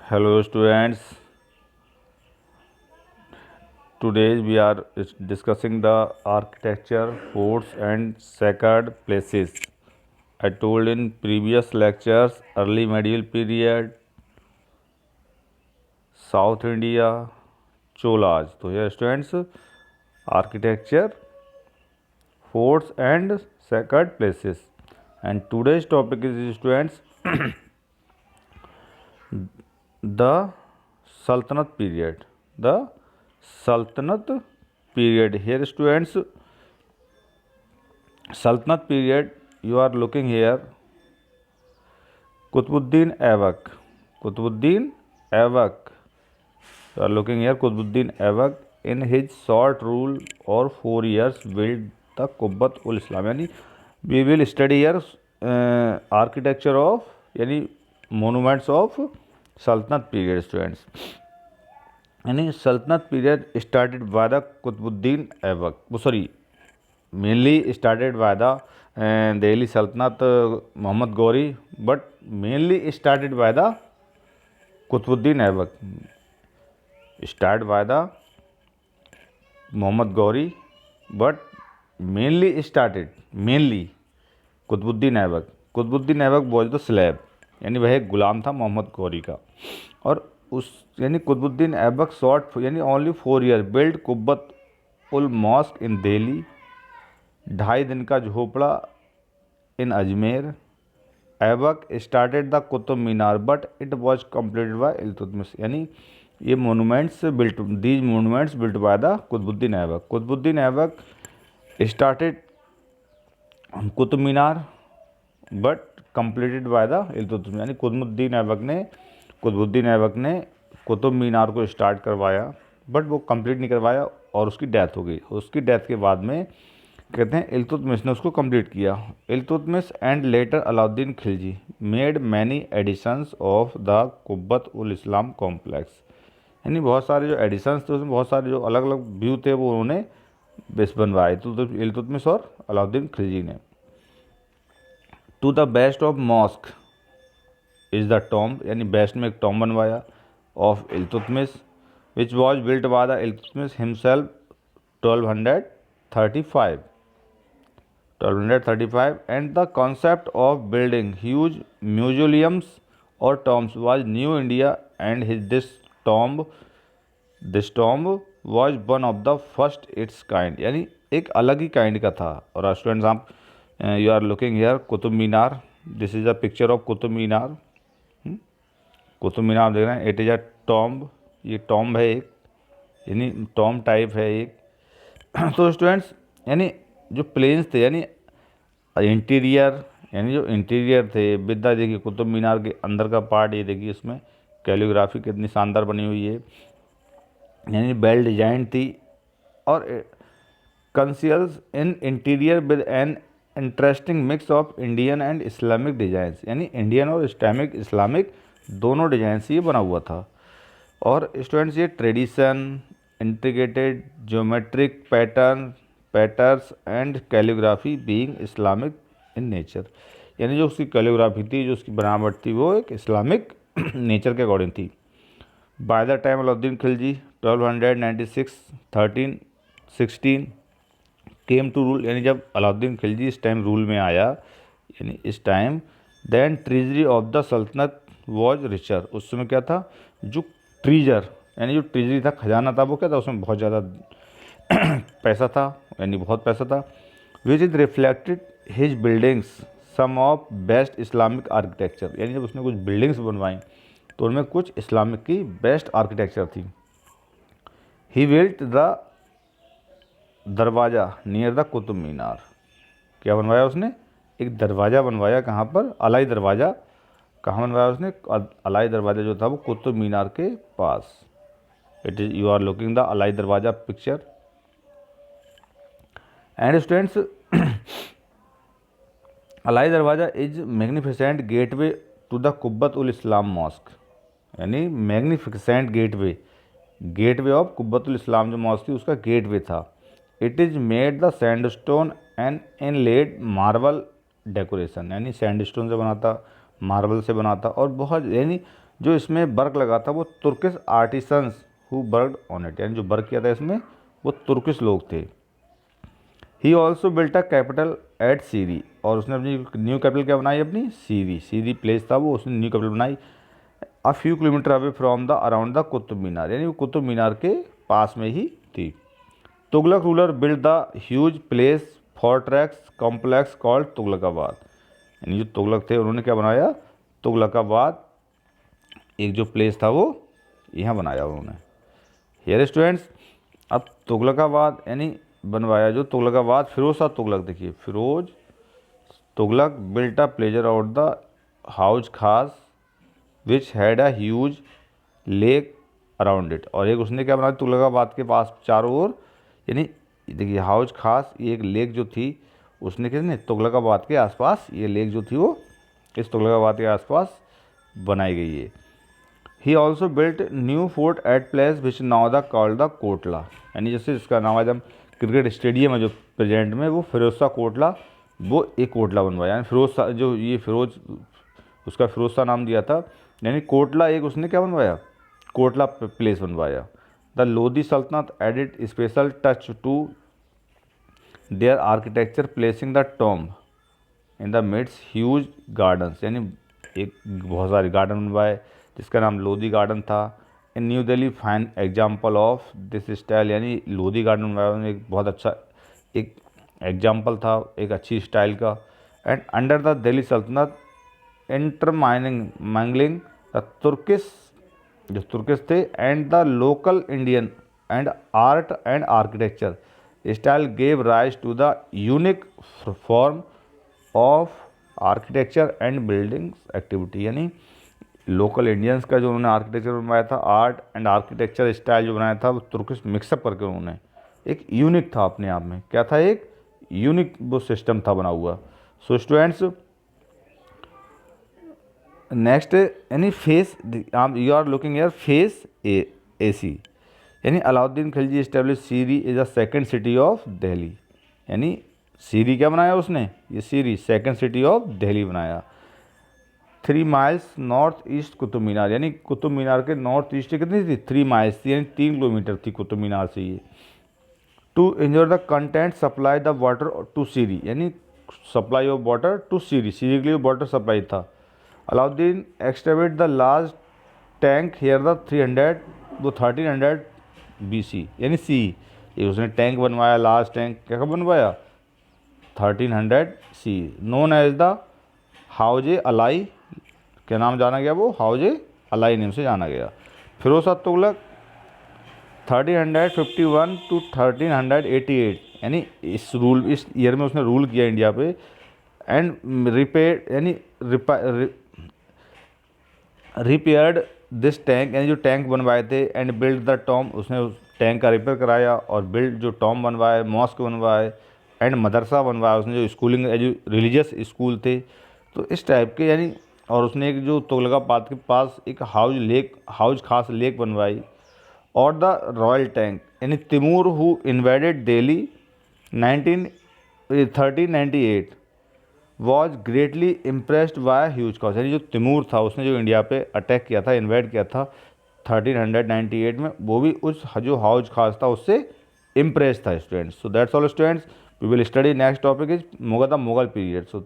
Hello students, today we are discussing the architecture, forts and sacred places. I told in previous lectures early medieval period, South India, Cholas. So here students, architecture, forts and sacred places. And today's topic is students the Sultanate period. The Sultanate period. Here students, Sultanate period, you are looking here, Qutbuddin Aibak. Qutbuddin Aibak. You are looking here, Qutbuddin Aibak in his short rule or 4 years built the Qubbat ul Islam. यानी we will study here architecture of यानी monuments of Sultanate period students. यानी Sultanate period started by the Qutbuddin Aibak. Sorry, mainly started by the Delhi Sultanate Muhammad Ghori, but mainly started by the Qutbuddin Aibak. Started by the Muhammad Ghori, but mainly Qutbuddin Aibak. Qutbuddin Aibak was the slave, यानी वह एक गुलाम था मोहम्मद गौरी का. और उस यानी Qutubuddin Aibak short यानी only 4 year build Quwwat ul mosque in Delhi, 2.5 Din ka Jhonpra in Ajmer. Aibak started the Qutub Minar but it was completed by Iltutmish. यानी ये monuments built these monuments built by the Qutubuddin Aibak. Qutubuddin Aibak started Qutub Minar but completed by the Iltutmish. यानी कुतुबुद्दीन ऐबक ने कुतुब मीनार को स्टार्ट करवाया बट वो कंप्लीट नहीं करवाया और उसकी डेथ हो गई. उसकी डेथ के बाद में कहते हैं इल्तुतमिश ने उसको कंप्लीट किया. Iltutmish and later Alauddin Khilji made many additions of the Quwwat ul Islam complex. यानी बहुत सारे जो एडिशंस थे उसमें बहुत सारे जो अलग अलग व्यू थे वो उन्होंने बेस बनवाए इल्तुतमिश और अलाउद्दीन खिलजी ने. To the best of mosque is the tomb. यानी बेस्ट में एक टॉम्ब बनवाया of Iltutmish which was built by the Iltutmish himself 1235 and the concept of building huge museums और tombs was new India and this tomb was one of the first its kind. यानी एक अलग ही kind का था. और स्टूडेंट्स आप you are looking here Qutub Minar. This is a picture of Qutub Minar. Qutub Minar देख रहे हैं. It is a tomb. ये टॉम्ब है एक, यानी टॉम्ब टाइप है एक. तो स्टूडेंट्स यानी जो प्लेन्स थे यानी इंटीरियर, यानी जो इंटीरियर थे विद्या देखिए कुतुब मीनार के अंदर का पार्ट ये देखिए, इसमें कैलीग्राफी कितनी शानदार बनी हुई है, यानी वेल डिजाइन थी. और conceals in interior with an interesting mix of Indian and Islamic designs. यानी इंडियन और इस्लामिक दोनों डिजाइन से ये बना हुआ था. और स्टूडेंट्स ये tradition, integrated geometric patterns and calligraphy being Islamic in nature. यानी जो उसकी कैलीग्राफी थी, जो उसकी बनावट थी, वो एक इस्लामिक नेचर के अकॉर्डिंग थी. By the time Alauddin Khilji 1296-1316 came to rule. यानी जब अलाउद्दीन खिलजी इस टाइम रूल में आया, यानी इस time then treasury of the sultanat was richer. उस समय क्या था, जो ट्रीजर यानी जो ट्रेजरी था, खजाना था, वो क्या था, उसमें बहुत ज़्यादा पैसा था, यानी बहुत पैसा था. Which is reflected his buildings some of best Islamic architecture. यानी जब उसने कुछ बिल्डिंग्स बनवाई तो उनमें कुछ इस्लामिक की बेस्ट आर्किटेक्चर थी. ही बिल्ट द दरवाज़ा नियर द कुतुब मीनार. क्या बनवाया उसने, एक दरवाज़ा बनवाया. कहाँ पर, अलाई दरवाज़ा. कहाँ बनवाया उसने, अलाई दरवाज़ा जो था वो कुतुब मीनार के पास. It is you are looking the Alai Darwaza picture. And students Alai Darwaza is magnificent gateway to the Quwwat ul Islam mosque. यानी magnificent gateway of Quwwat ul Islam जो मॉस्क थी उसका गेटवे था. It is made the sandstone and inlaid marble decoration. यानी सैंडस्टोन से बना था, मार्बल से बना था, और बहुत यानी जो इसमें वर्क लगा था वो Turkish artisans who worked on it, यानी जो वर्क किया था इसमें वो तुर्किश लोग थे। He also built a capital at Siri, और उसने अपनी न्यू कैपिटल क्या बनाई अपनी, सीरी। सीरी प्लेस था वो, उसने न्यू कैपिटल बनाई a few kilometre away from the around the Qutub Minar, यानी वो कुतुब मीनार के पास में ही थी। Tughlaq ruler build the huge place fortress complex called Tughlakabad, यानी जो तुगलक थे उन्होंने क्या बनाया, तुगलकाबाद एक जो प्लेस था वो यहाँ बनाया उन्होंने। हियर स्टूडेंट्स, अब तुगलकाबाद यानी बनवाया जो तुगलकाबाद, फिरोज शाह तुगलक, देखिए Firoz Tughlaq built a pleasure out the Hauz Khas which had a huge lake around it, और एक उसने क्या बनाया तुगलकाबाद के पास चारों ओर, यानी देखिए हाउज खास ये एक लेक जो थी उसने किसने, तुगलकाबाद के आसपास ये लेक जो थी वो इस तुगलकाबाद के आसपास बनाई गई है। ही also built new fort at place which now the called the Kotla, यानी जैसे इसका नाम आज हम क्रिकेट स्टेडियम है जो प्रेजेंट में, वो फिरोज शाह कोटला, वो एक कोटला बनवाया, यानी फिरोज शाह जो ये फिरोज उसका फिरोज शाह नाम दिया था, यानी कोटला एक उसने क्या बनवाया, कोटला प्लेस बनवाया। The Lodhi sultanat added special touch to their architecture placing the tomb in the midst huge gardens, यानी एक बहुत सारे गार्डन बनवाए जिसका नाम लोधी गार्डन था। In new Delhi fine example of this style, यानी लोधी गार्डन बनवाया एक बहुत अच्छा एक एग्जाम्पल था एक अच्छी स्टाइल का। And under the Delhi sultanat intermingling mangling the Turkish, जो तुर्किश थे and the local Indian and art and architecture style gave rise to the unique form of architecture and buildings activity, यानी लोकल इंडियंस का जो उन्होंने architecture बनवाया था, art and architecture style जो बनाया था वो तुर्किश मिक्सअप करके उन्होंने एक यूनिक था अपने आप में, क्या था, एक यूनिक वो सिस्टम था बना हुआ। सो स्टूडेंट्स नेक्स्ट यानी phase, you are looking here phase A C, यानी Alauddin Khilji establish Siri is a second city of Delhi, यानी सीरी क्या बनाया उसने, ये Siri second city of Delhi बनाया। 3 miles north east Qutub Minar, यानी कुतुब मीनार के नॉर्थ ईस्ट कितनी थी, 3 माइल्स थी, यानी 3 किलोमीटर थी कुतुब मीनार से ये। To ensure the content supply the water to Siri, यानी supply of water to Siri, Siri के लिए वाटर सप्लाई था। Alauddin excavated the large tank here the 300 वो 1300 BC, यानी सी, ये उसने टैंक बनवाया लार्ज टैंक, क्या कब बनवाया 1300 सी, नोन एज द हाउजे अलाई, क्या नाम जाना गया वो, हाउजे अलाई नेम से जाना गया। फिरोज शाह तुगलक 1351 टू 1388, यानी इस ईयर में उसने रूल किया इंडिया पे। एंड रिपेयर यानी रिपेयर्ड दिस टैंक, यानी जो टैंक बनवाए थे, एंड बिल्ड द टॉम, उसने उस टैंक का रिपेयर कराया और बिल्ड जो टॉम बनवाए, मॉस्क बनवाए एंड मदरसा बनवाया, उसने जो स्कूलिंग जो रिलीजियस स्कूल थे तो इस टाइप के, यानी और उसने एक जो तुगलकाबाद के पास एक हाउज खास लेक बनवाई। और द रॉयल टैंक, यानी Timur who invaded Delhi 1398 was greatly impressed by huge cost, यानी जो तिमूर था उसने जो इंडिया पे अटैक किया था, इन्वेड किया था 1398 में, वो भी उस जो हाउज खास था उससे इम्प्रेस था students. So that's all students, we will study next topic is Mughal period. So